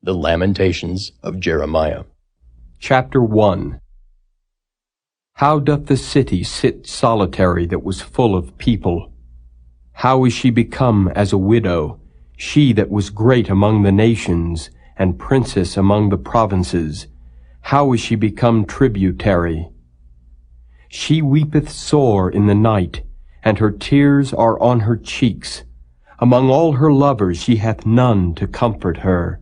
The Lamentations of Jeremiah. Chapter 1. How doth the city sit solitary that was full of people? How is she become as a widow, she that was great among the nations, and princess among the provinces? How is she become tributary? She weepeth sore in the night, and her tears are on her cheeks. Among all her lovers she hath none to comfort her.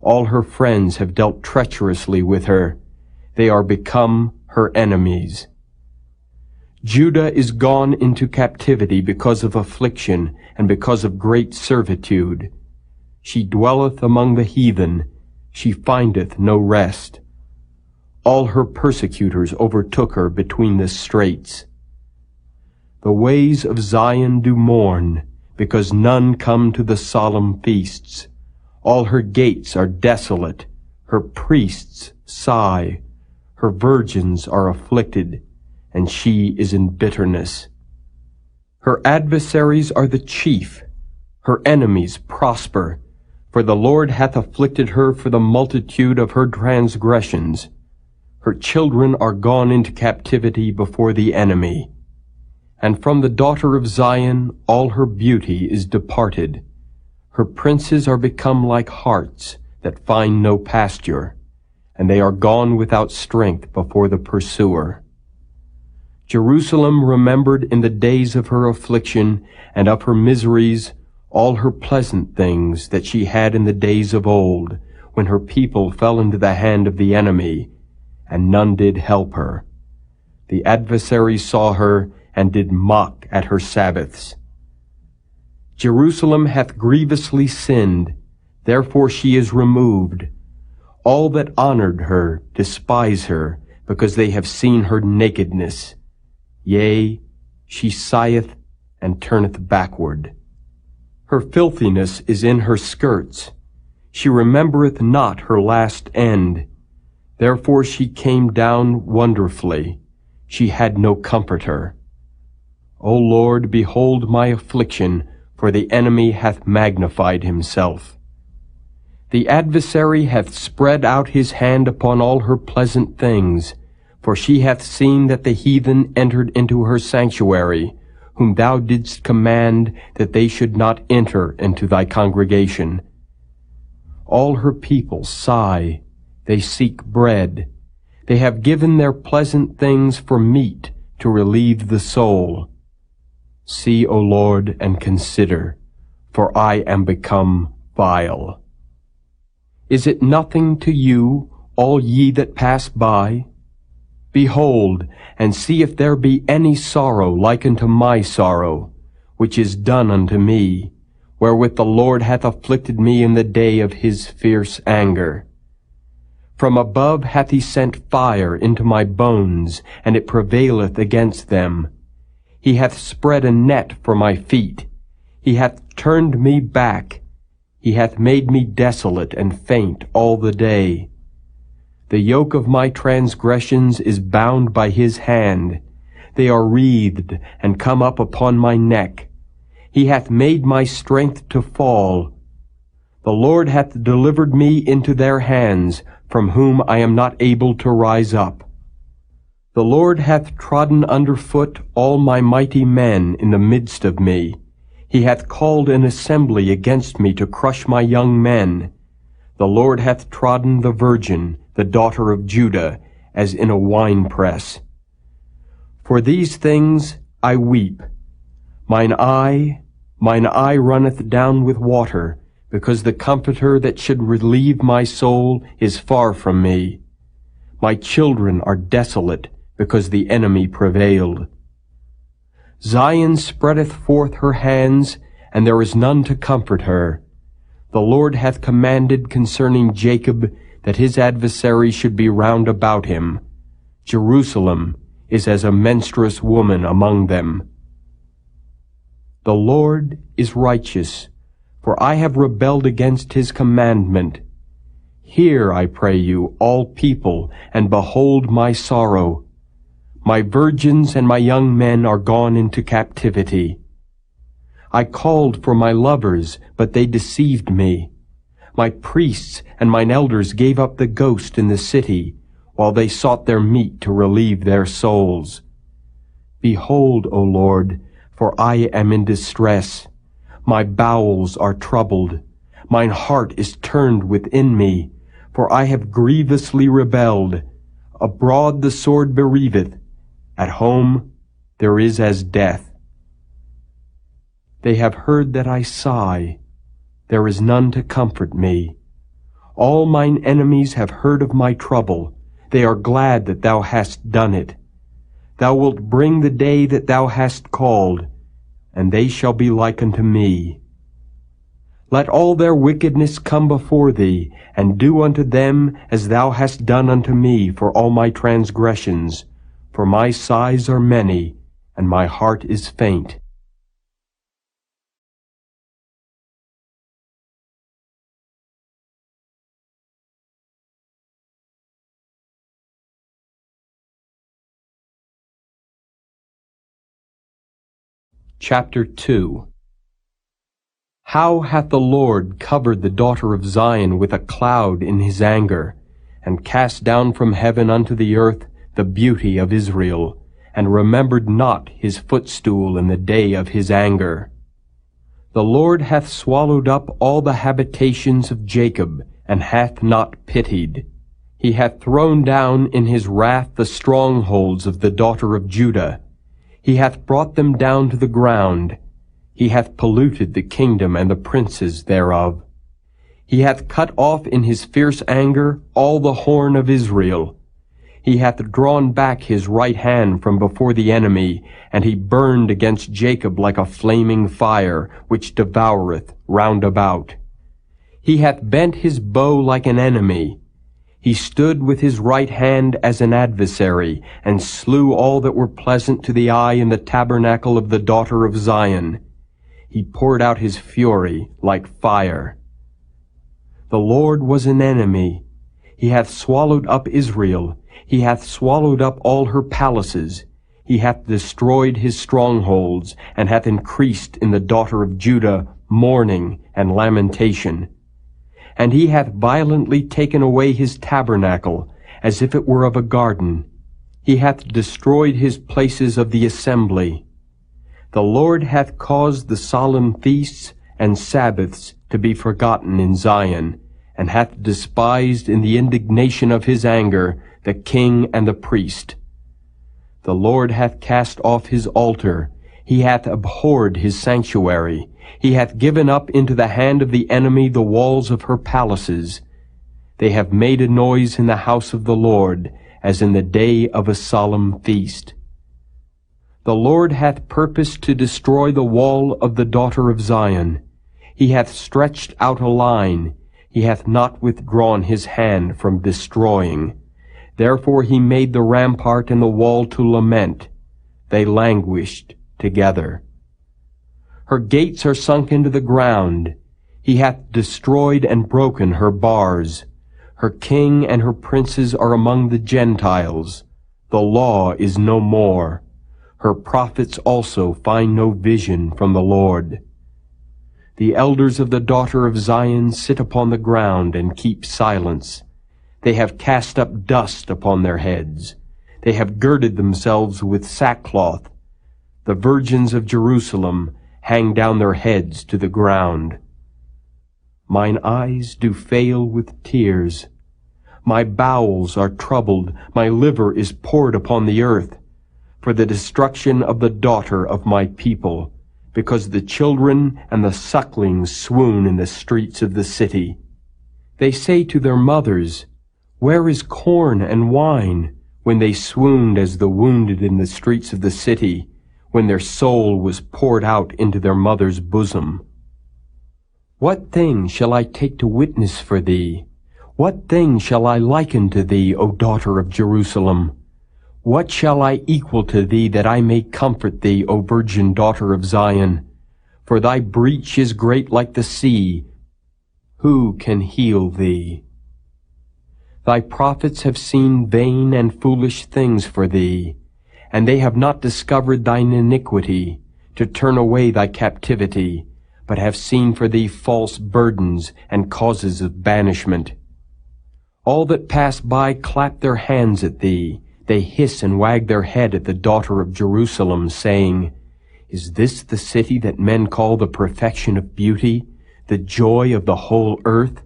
All her friends have dealt treacherously with her. They are become her enemies. Judah is gone into captivity because of affliction and because of great servitude. She dwelleth among the heathen. She findeth no rest. All her persecutors overtook her between the straits. The ways of Zion do mourn, because none come to the solemn feasts. All her gates are desolate, her priests sigh, her virgins are afflicted, and she is in bitterness. Her adversaries are the chief, her enemies prosper, for the Lord hath afflicted her for the multitude of her transgressions. Her children are gone into captivity before the enemy. And from the daughter of Zion all her beauty is departed. Her princes are become like harts that find no pasture, and they are gone without strength before the pursuer. Jerusalem remembered in the days of her affliction and of her miseries all her pleasant things that she had in the days of old, when her people fell into the hand of the enemy, and none did help her. The adversaries saw her, and did mock at her Sabbaths. Jerusalem hath grievously sinned, therefore she is removed. All that honored her despise her, because they have seen her nakedness. Yea, she sigheth and turneth backward. Her filthiness is in her skirts. She remembereth not her last end. Therefore she came down wonderfully. She had no comforter. O Lord, behold my affliction, for the enemy hath magnified himself. The adversary hath spread out his hand upon all her pleasant things, for she hath seen that the heathen entered into her sanctuary, whom thou didst command that they should not enter into thy congregation. All her people sigh, they seek bread. They have given their pleasant things for meat to relieve the soul. See, O Lord, and consider, for I am become vile. Is it nothing to you, all ye that pass by? Behold, and see if there be any sorrow like unto my sorrow, which is done unto me, wherewith the Lord hath afflicted me in the day of his fierce anger. From above hath he sent fire into my bones, and it prevaileth against them. He hath spread a net for my feet. He hath turned me back. He hath made me desolate and faint all the day. The yoke of my transgressions is bound by his hand. They are wreathed and come up upon my neck. He hath made my strength to fall. The Lord hath delivered me into their hands, from whom I am not able to rise up. The Lord hath trodden under foot all my mighty men in the midst of me. He hath called an assembly against me to crush my young men. The Lord hath trodden the virgin, the daughter of Judah, as in a winepress. For these things I weep. Mine eye runneth down with water, because the Comforter that should relieve my soul is far from me. My children are desolate, because the enemy prevailed. Zion spreadeth forth her hands, and there is none to comfort her. The Lord hath commanded concerning Jacob that his adversary should be round about him. Jerusalem is as a menstruous woman among them. The Lord is righteous, for I have rebelled against his commandment. Hear, I pray you, all people, and behold my sorrow. My virgins and my young men are gone into captivity. I called for my lovers, but they deceived me. My priests and mine elders gave up the ghost in the city, while they sought their meat to relieve their souls. Behold, O Lord, for I am in distress. My bowels are troubled. Mine heart is turned within me, for I have grievously rebelled. Abroad the sword bereaveth. At home there is as death. They have heard that I sigh. There is none to comfort me. All mine enemies have heard of my trouble. They are glad that thou hast done it. Thou wilt bring the day that thou hast called, and they shall be like unto me. Let all their wickedness come before thee, and do unto them as thou hast done unto me for all my transgressions. For my sighs are many, and my heart is faint. Chapter 2. How hath the Lord covered the daughter of Zion with a cloud in his anger, and cast down from heaven unto the earth the beauty of Israel, and remembered not his footstool in the day of his anger. The Lord hath swallowed up all the habitations of Jacob, and hath not pitied. He hath thrown down in his wrath the strongholds of the daughter of Judah. He hath brought them down to the ground. He hath polluted the kingdom and the princes thereof. He hath cut off in his fierce anger all the horn of Israel. He hath drawn back his right hand from before the enemy, and he burned against Jacob like a flaming fire, which devoureth round about. He hath bent his bow like an enemy. He stood with his right hand as an adversary, and slew all that were pleasant to the eye in the tabernacle of the daughter of Zion. He poured out his fury like fire. The Lord was an enemy. He hath swallowed up Israel. He hath swallowed up all her palaces. He hath destroyed his strongholds, and hath increased in the daughter of Judah mourning and lamentation. And he hath violently taken away his tabernacle, as if it were of a garden. He hath destroyed his places of the assembly. The Lord hath caused the solemn feasts and Sabbaths to be forgotten in Zion, and hath despised in the indignation of his anger the king and the priest. The Lord hath cast off his altar. He hath abhorred his sanctuary. He hath given up into the hand of the enemy the walls of her palaces. They have made a noise in the house of the Lord, as in the day of a solemn feast. The Lord hath purposed to destroy the wall of the daughter of Zion. He hath stretched out a line. He hath not withdrawn his hand from destroying. Therefore he made the rampart and the wall to lament. They languished together. Her gates are sunk into the ground. He hath destroyed and broken her bars. Her king and her princes are among the Gentiles. The law is no more. Her prophets also find no vision from the Lord. The elders of the daughter of Zion sit upon the ground and keep silence. They have cast up dust upon their heads. They have girded themselves with sackcloth. The virgins of Jerusalem hang down their heads to the ground. Mine eyes do fail with tears. My bowels are troubled. My liver is poured upon the earth, for the destruction of the daughter of my people, because the children and the sucklings swoon in the streets of the city. They say to their mothers, Where is corn and wine? When they swooned as the wounded in the streets of the city, when their soul was poured out into their mother's bosom. What thing shall I take to witness for thee? What thing shall I liken to thee, O daughter of Jerusalem? What shall I equal to thee, that I may comfort thee, O virgin daughter of Zion? For thy breach is great like the sea. Who can heal thee? Thy prophets have seen vain and foolish things for thee, and they have not discovered thine iniquity, to turn away thy captivity, but have seen for thee false burdens and causes of banishment. All that pass by clap their hands at thee. They hiss and wag their head at the daughter of Jerusalem, saying, Is this the city that men call the perfection of beauty, the joy of the whole earth?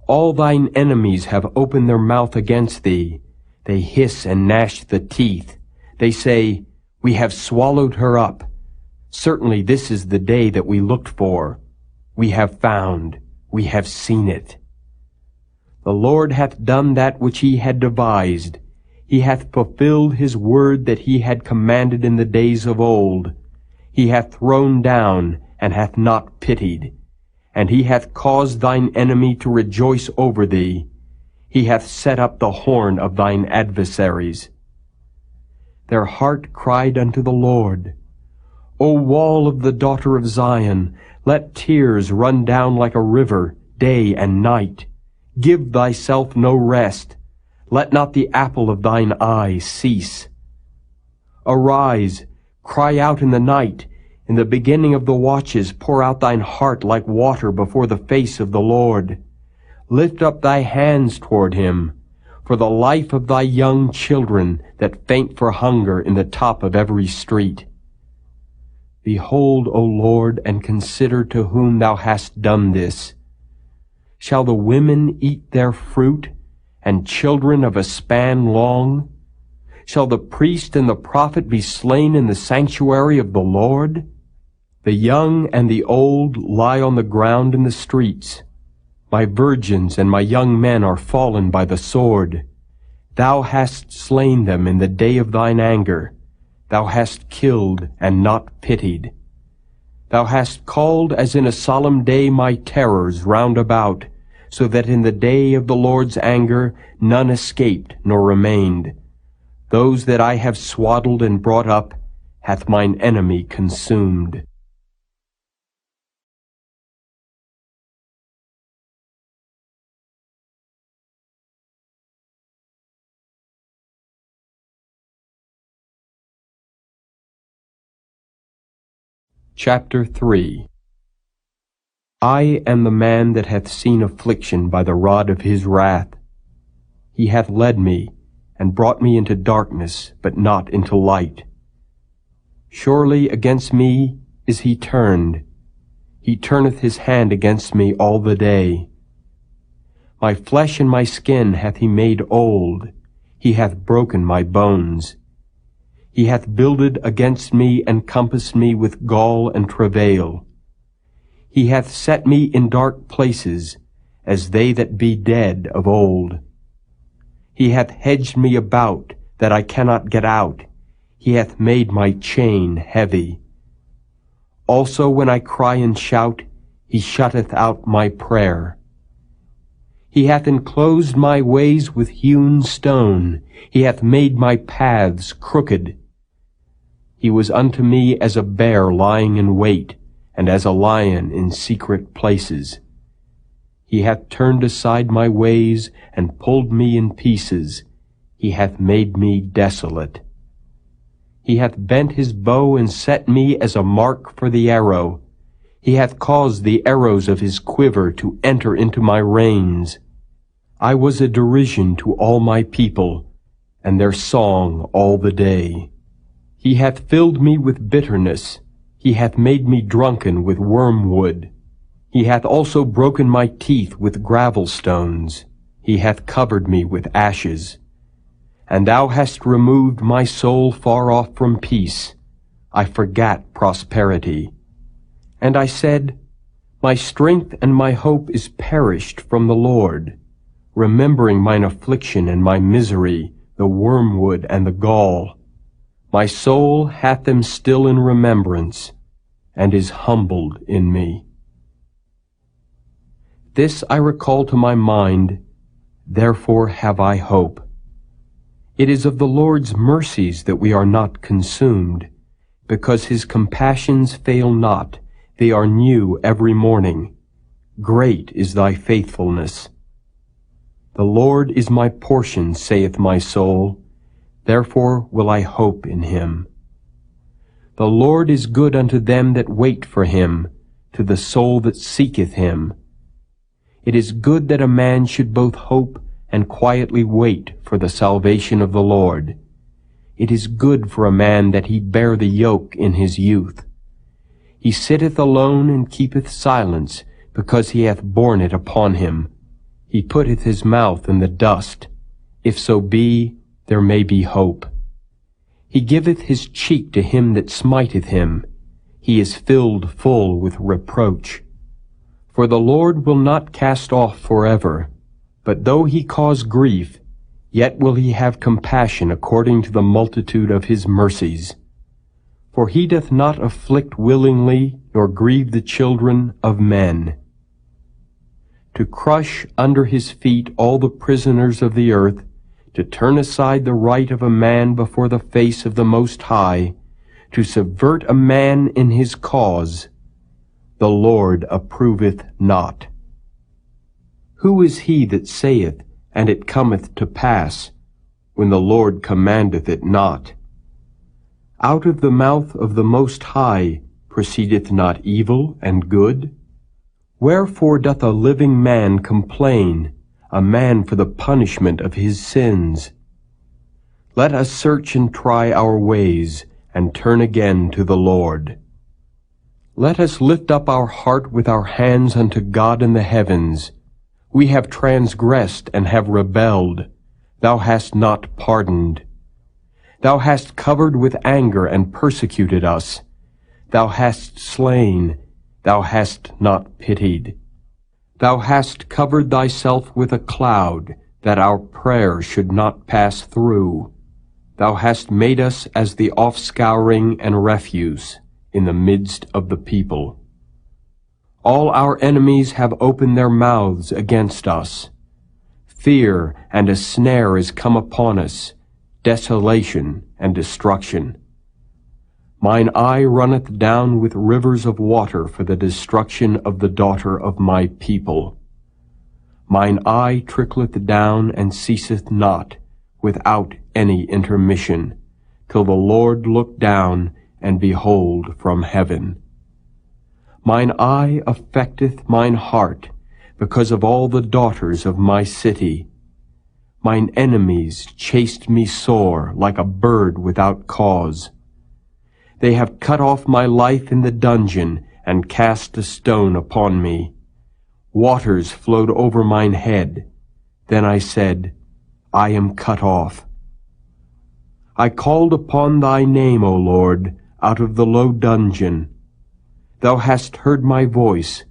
All thine enemies have opened their mouth against thee. They hiss and gnash the teeth. They say, We have swallowed her up. Certainly this is the day that we looked for. We have found, we have seen it. The Lord hath done that which he had devised. He hath fulfilled his word that he had commanded in the days of old. He hath thrown down, and hath not pitied. And he hath caused thine enemy to rejoice over thee. He hath set up the horn of thine adversaries. Their heart cried unto the Lord, O wall of the daughter of Zion, let tears run down like a river, day and night. Give thyself no rest. Let not the apple of thine eye cease. Arise, cry out in the night. In the beginning of the watches pour out thine heart like water before the face of the Lord. Lift up thy hands toward him, for the life of thy young children that faint for hunger in the top of every street. Behold, O Lord, and consider to whom thou hast done this. Shall the women eat their fruit, and children of a span long? Shall the priest and the prophet be slain in the sanctuary of the Lord? The young and the old lie on the ground in the streets. My virgins and my young men are fallen by the sword. Thou hast slain them in the day of thine anger. Thou hast killed and not pitied. Thou hast called as in a solemn day my terrors round about, so that in the day of the Lord's anger none escaped nor remained. Those that I have swaddled and brought up hath mine enemy consumed. Chapter 3. I am the man that hath seen affliction by the rod of his wrath. He hath led me, and brought me into darkness, but not into light. Surely against me is he turned. He turneth his hand against me all the day. My flesh and my skin hath he made old. He hath broken my bones. He hath builded against me and compassed me with gall and travail. He hath set me in dark places, as they that be dead of old. He hath hedged me about, that I cannot get out. He hath made my chain heavy. Also when I cry and shout, he shutteth out my prayer. He hath enclosed my ways with hewn stone. He hath made my paths crooked. He was unto me as a bear lying in wait, and as a lion in secret places. He hath turned aside my ways, and pulled me in pieces. He hath made me desolate. He hath bent his bow, and set me as a mark for the arrow. He hath caused the arrows of his quiver to enter into my reins. I was a derision to all my people, and their song all the day. He hath filled me with bitterness. He hath made me drunken with wormwood. He hath also broken my teeth with gravel stones. He hath covered me with ashes. And thou hast removed my soul far off from peace. I forgat prosperity. And I said, My strength and my hope is perished from the Lord, remembering mine affliction and my misery, the wormwood and the gall. My soul hath them still in remembrance, and is humbled in me. This I recall to my mind, therefore have I hope. It is of the Lord's mercies that we are not consumed, because his compassions fail not, they are new every morning. Great is thy faithfulness. The Lord is my portion, saith my soul. Therefore will I hope in him. The Lord is good unto them that wait for him, to the soul that seeketh him. It is good that a man should both hope and quietly wait for the salvation of the Lord. It is good for a man that he bear the yoke in his youth. He sitteth alone and keepeth silence, because he hath borne it upon him. He putteth his mouth in the dust. If so be, there may be hope. He giveth his cheek to him that smiteth him. He is filled full with reproach. For the Lord will not cast off forever, but though he cause grief, yet will he have compassion according to the multitude of his mercies. For he doth not afflict willingly, nor grieve the children of men. To crush under his feet all the prisoners of the earth, to turn aside the right of a man before the face of the Most High, to subvert a man in his cause, the Lord approveth not. Who is he that saith, and it cometh to pass, when the Lord commandeth it not? Out of the mouth of the Most High proceedeth not evil and good? Wherefore doth a living man complain, a man for the punishment of his sins? Let us search and try our ways, and turn again to the Lord. Let us lift up our heart with our hands unto God in the heavens. We have transgressed and have rebelled. Thou hast not pardoned. Thou hast covered with anger and persecuted us. Thou hast slain. Thou hast not pitied. Thou hast covered thyself with a cloud, that our prayer should not pass through. Thou hast made us as the offscouring and refuse in the midst of the people. All our enemies have opened their mouths against us. Fear and a snare is come upon us, desolation and destruction. Mine eye runneth down with rivers of water for the destruction of the daughter of my people. Mine eye trickleth down and ceaseth not, without any intermission, till the Lord look down and behold from heaven. Mine eye affecteth mine heart, because of all the daughters of my city. Mine enemies chased me sore, like a bird without cause. They have cut off my life in the dungeon, and cast a stone upon me. Waters flowed over mine head. Then I said, I am cut off. I called upon thy name, O Lord, out of the low dungeon. Thou hast heard my voice.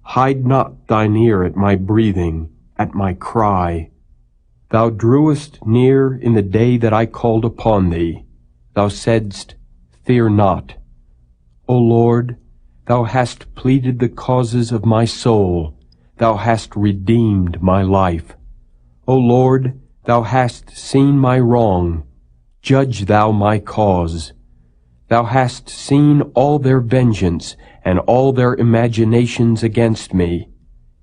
Hide not thine ear at my breathing, at my cry. Thou drewest near in the day that I called upon thee. Thou saidst, Fear not. O Lord, thou hast pleaded the causes of my soul. Thou hast redeemed my life. O Lord, thou hast seen my wrong. Judge thou my cause. Thou hast seen all their vengeance, and all their imaginations against me.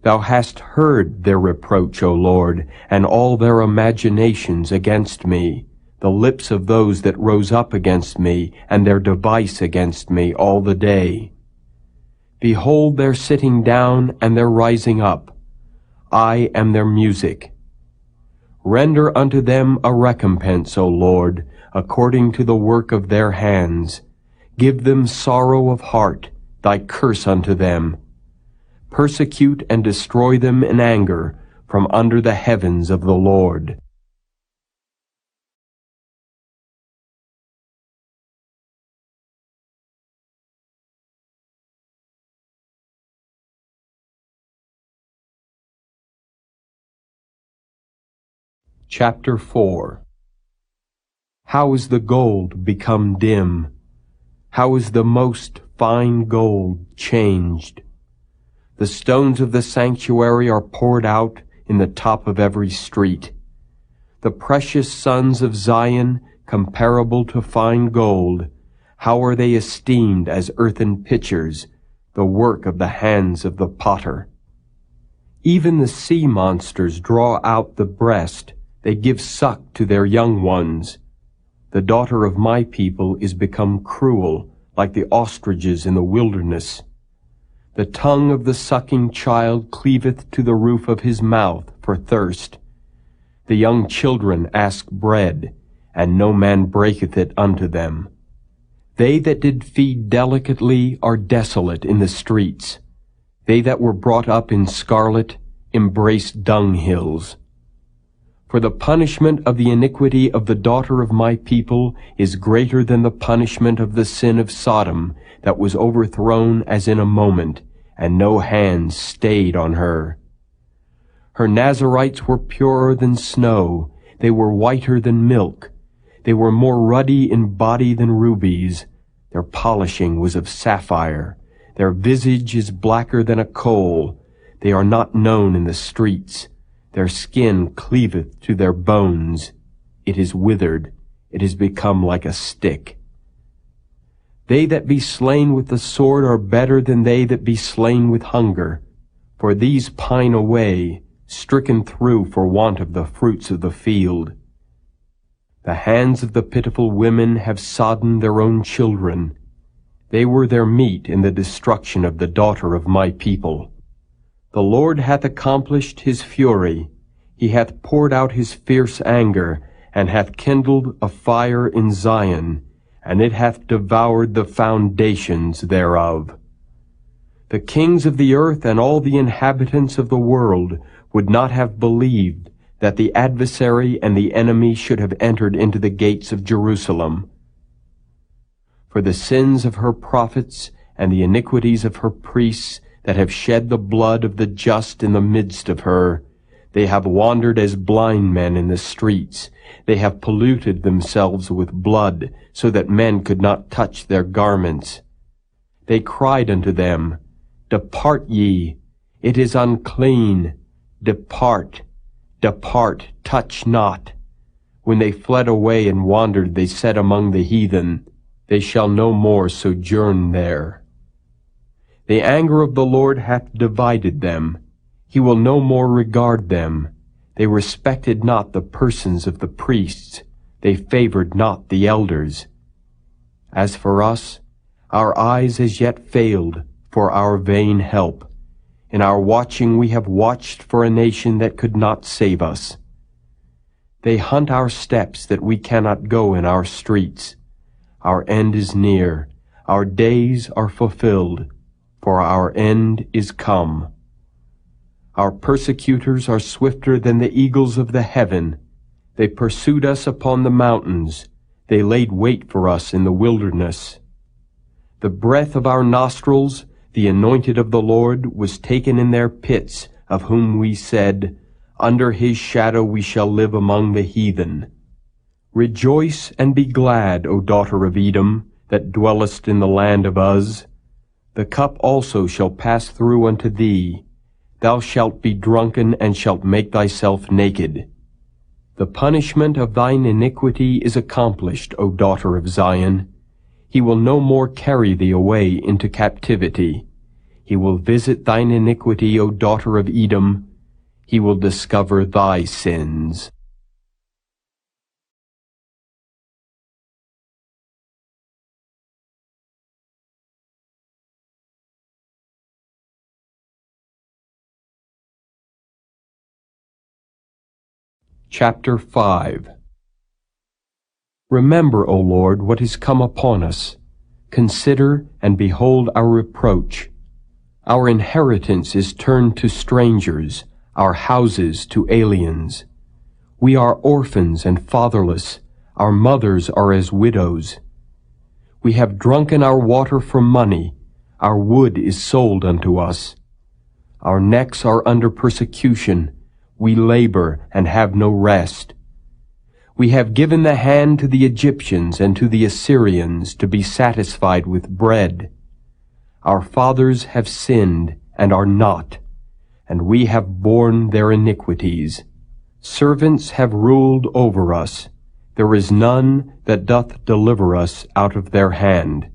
Thou hast heard their reproach, O Lord, and all their imaginations against me, the lips of those that rose up against me, and their device against me all the day. Behold their sitting down and their rising up. I am their music. Render unto them a recompense, O Lord, according to the work of their hands. Give them sorrow of heart, thy curse unto them. Persecute and destroy them in anger from under the heavens of the Lord. Chapter 4. How is the gold become dim? How is the most fine gold changed? The stones of the sanctuary are poured out in the top of every street. The precious sons of Zion, comparable to fine gold, how are they esteemed as earthen pitchers, the work of the hands of the potter. Even the sea monsters draw out the breast, they give suck to their young ones. The daughter of my people is become cruel, like the ostriches in the wilderness. The tongue of the sucking child cleaveth to the roof of his mouth for thirst. The young children ask bread, and no man breaketh it unto them. They that did feed delicately are desolate in the streets. They that were brought up in scarlet embrace dunghills. For the punishment of the iniquity of the daughter of my people is greater than the punishment of the sin of Sodom, that was overthrown as in a moment, and no hand stayed on her. Her Nazarites were purer than snow, they were whiter than milk. They were more ruddy in body than rubies. Their polishing was of sapphire. Their visage is blacker than a coal. They are not known in the streets. Their skin cleaveth to their bones. It is withered. It is become like a stick. They that be slain with the sword are better than they that be slain with hunger. For these pine away, stricken through for want of the fruits of the field. The hands of the pitiful women have sodden their own children. They were their meat in the destruction of the daughter of my people. The Lord hath accomplished his fury. He hath poured out his fierce anger, and hath kindled a fire in Zion, and it hath devoured the foundations thereof. The kings of the earth and all the inhabitants of the world would not have believed that the adversary and the enemy should have entered into the gates of Jerusalem. For the sins of her prophets and the iniquities of her priests that have shed the blood of the just in the midst of her, they have wandered as blind men in the streets. They have polluted themselves with blood, so that men could not touch their garments. They cried unto them, Depart ye, it is unclean. Depart, depart, touch not. When they fled away and wandered, they said among the heathen, They shall no more sojourn there. The anger of the Lord hath divided them. He will no more regard them. They respected not the persons of the priests. They favored not the elders. As for us, our eyes as yet failed for our vain help. In our watching we have watched for a nation that could not save us. They hunt our steps that we cannot go in our streets. Our end is near. Our days are fulfilled, for our end is come. Our persecutors are swifter than the eagles of the heaven. They pursued us upon the mountains. They laid wait for us in the wilderness. The breath of our nostrils, the anointed of the Lord, was taken in their pits, of whom we said, Under his shadow we shall live among the heathen. Rejoice and be glad, O daughter of Edom, that dwellest in the land of Uz. The cup also shall pass through unto thee. Thou shalt be drunken, and shalt make thyself naked. The punishment of thine iniquity is accomplished, O daughter of Zion. He will no more carry thee away into captivity. He will visit thine iniquity, O daughter of Edom. He will discover thy sins. Chapter 5. Remember, O Lord, what is come upon us. Consider and behold our reproach. Our inheritance is turned to strangers, our houses to aliens. We are orphans and fatherless. Our mothers are as widows. We have drunken our water for money. Our wood is sold unto us. Our necks are under persecution. We labor and have no rest. We have given the hand to the Egyptians and to the Assyrians to be satisfied with bread. Our fathers have sinned and are not, and we have borne their iniquities. Servants have ruled over us. There is none that doth deliver us out of their hand.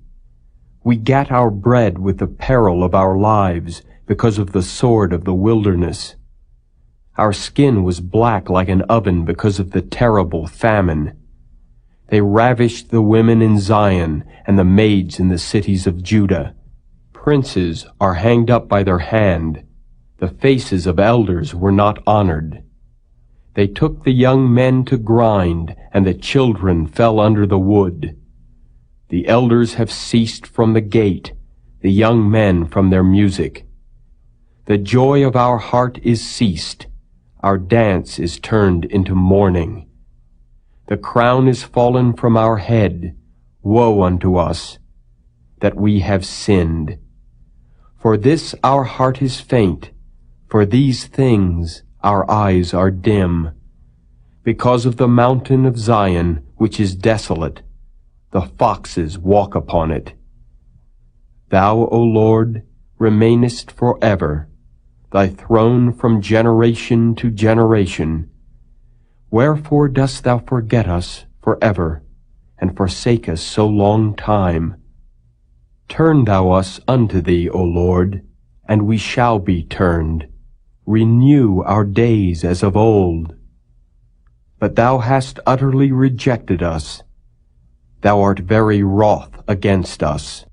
We gat our bread with the peril of our lives, because of the sword of the wilderness. Our skin was black like an oven because of the terrible famine. They ravished the women in Zion and the maids in the cities of Judah. princes are hanged up by their hand. The faces of elders were not honored. They took the young men to grind, and the children fell under the wood. The elders have ceased from the gate, the young men from their music. The joy of our heart is ceased, our dance is turned into mourning. The crown is fallen from our head, woe unto us, that we have sinned. For this our heart is faint, for these things our eyes are dim. Because of the mountain of Zion, which is desolate, the foxes walk upon it. Thou, O Lord, remainest forever, thy throne from generation to generation. Wherefore dost thou forget us forever, and forsake us so long time? Turn thou us unto thee, O Lord, and we shall be turned. Renew our days as of old. But thou hast utterly rejected us. Thou art very wroth against us.